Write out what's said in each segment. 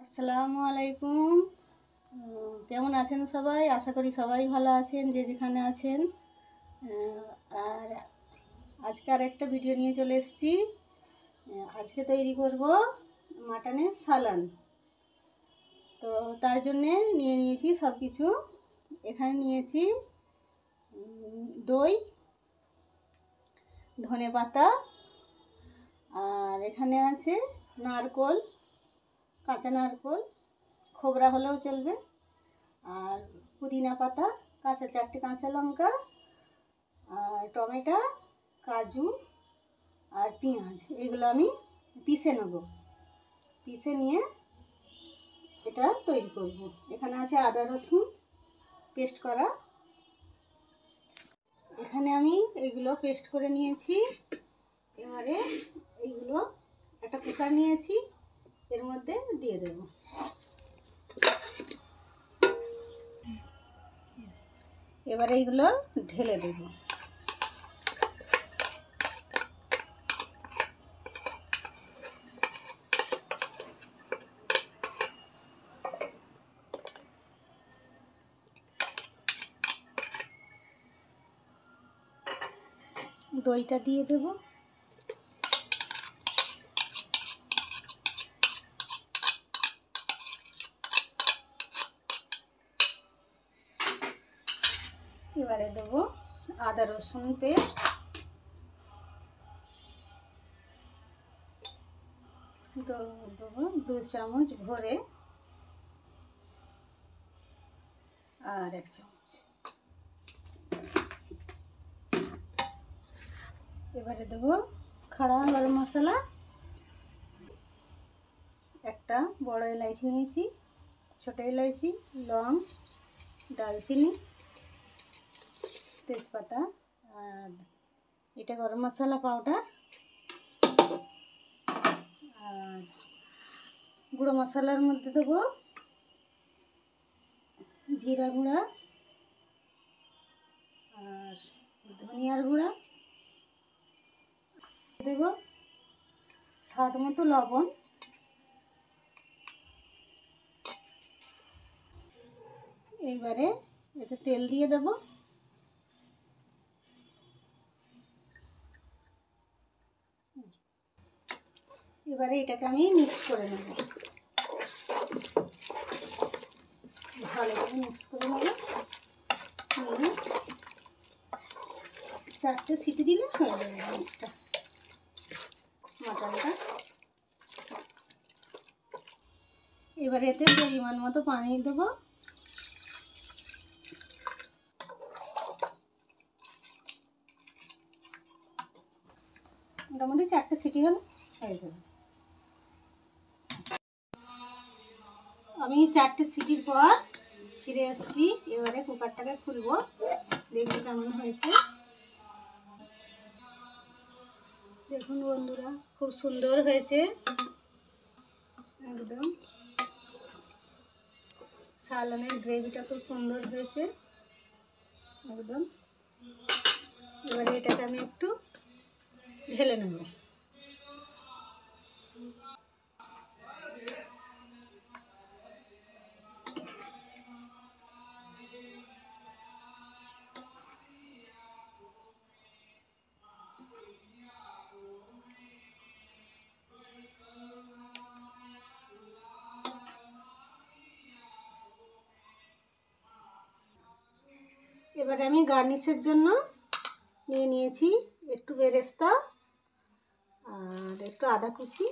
আসসালামু আলাইকুম। কেমন আছেন সবাই? আশা করি সবাই ভালো আছেন যে যেখানে আছেন। আর আজকে আর একটা ভিডিও নিয়ে চলে এসেছি। আজকে তৈরি করব মাটনের সালান। তো তার জন্যে নিয়ে নিয়েছি সব কিছু। এখানে নিয়েছি দই, ধনেপাতা, আর এখানে আছে নারকোল, কাঁচা নারকোল, খোবরা হলেও চলবে, আর পুদিনা পাতা, চারটে কাঁচা লঙ্কা, আর টমেটো, কাজু আর পেঁয়াজ। এগুলো আমি পিষে নেব। পিষে নিয়ে এটা তৈরি করব। এখানে আছে আদা রসুন পেস্ট করা। এখানে আমি এইগুলো পেস্ট করে নিয়েছি। এবারে এইগুলো একটা কুকার নিয়েছি, এর মধ্যে দিয়ে দেব। এবারে এইগুলো ঢেলে দেব। দইটা দিয়ে দেব। এবারে দেব আদা রসুন পেস্ট, দেবো 2 চামচ ভরে, আর 1 চামচ। এবারে দেবো খাড়া গরম মশলা, একটা বড় এলাইচি নিয়েছি, ছোটো এলাইচি, লং, দালচিনি, তেজপাতা, আর এটা গরম মশলা পাউডার, আর গুঁড়ো মশলার মধ্যে দেবো জিরা গুঁড়া আর ধনিয়ার গুঁড়া, দেব স্বাদ মতো লবণ। এইবারে এতে তেল দিয়ে দেব। এবারে এটাকে আমি মিক্স করে নেব, ভালো করে মিক্স করে নেব। 4টে সিটি দিলে হয়ে যাবে জিনিসটা, মাটনটা। এবারে এতে পরিমাণ মতো পানি দেবো। মোটামুটি 4টে সিটি হলে হয়ে যাবে। আমি 4টে সিটির পর ফিরে এসেছি। এবারে কুকারটাকে খুলবো, দেখবো কেমন হয়েছে। দেখুন বন্ধুরা, খুব সুন্দর হয়েছে একদম। সালানের গ্রেভিটা খুব সুন্দর হয়েছে একদম। এবারে এটাকে আমি একটু ঢেলে নেব। এবারে আমি গার্নিশের জন্য নিয়ে নিয়েছি একটু বেরেস্তা আর একটু আদা কুচি,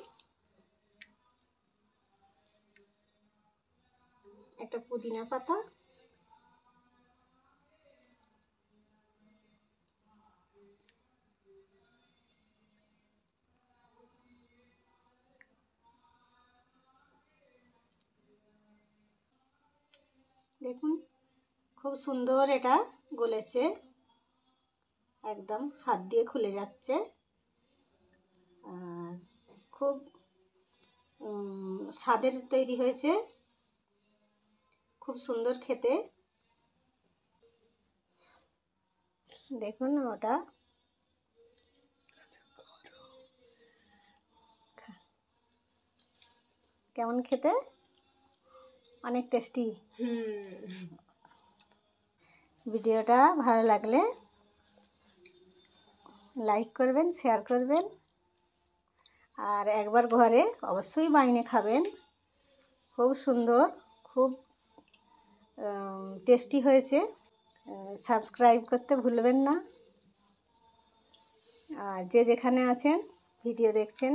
একটা পুদিনা পাতা, দেখুন খুব সুন্দর এটা গলেছে, একদম হাত দিয়ে খুলে যাচ্ছে। আর খুব স্বাদের তৈরি হয়েছে, খুব সুন্দর খেতে। দেখুন ওটা কেমন খেতে। অনেক টেস্টি। হুম। ভিডিওটা ভালো লাগলে লাইক করবেন, শেয়ার করবেন, আর একবার ঘরে অবশ্যই বানিয়ে খাবেন। খুব সুন্দর, খুব টেস্টি হয়েছে। সাবস্ক্রাইব করতে ভুলবেন না। আর যে যেখানে আছেন ভিডিও দেখছেন,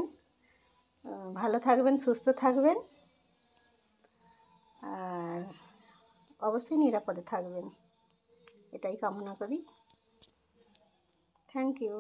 ভালো থাকবেন, সুস্থ থাকবেন, আর অবশ্যই নিরাপদে থাকবেন, এটাই কামনা করি। Thank you.